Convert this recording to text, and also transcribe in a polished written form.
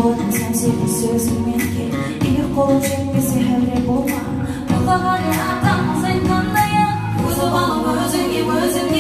보는 상식이 스승님께 이윽고 준비세 해를 보마 너가 가려 아따 생각 나야 무서워 무증이 무증이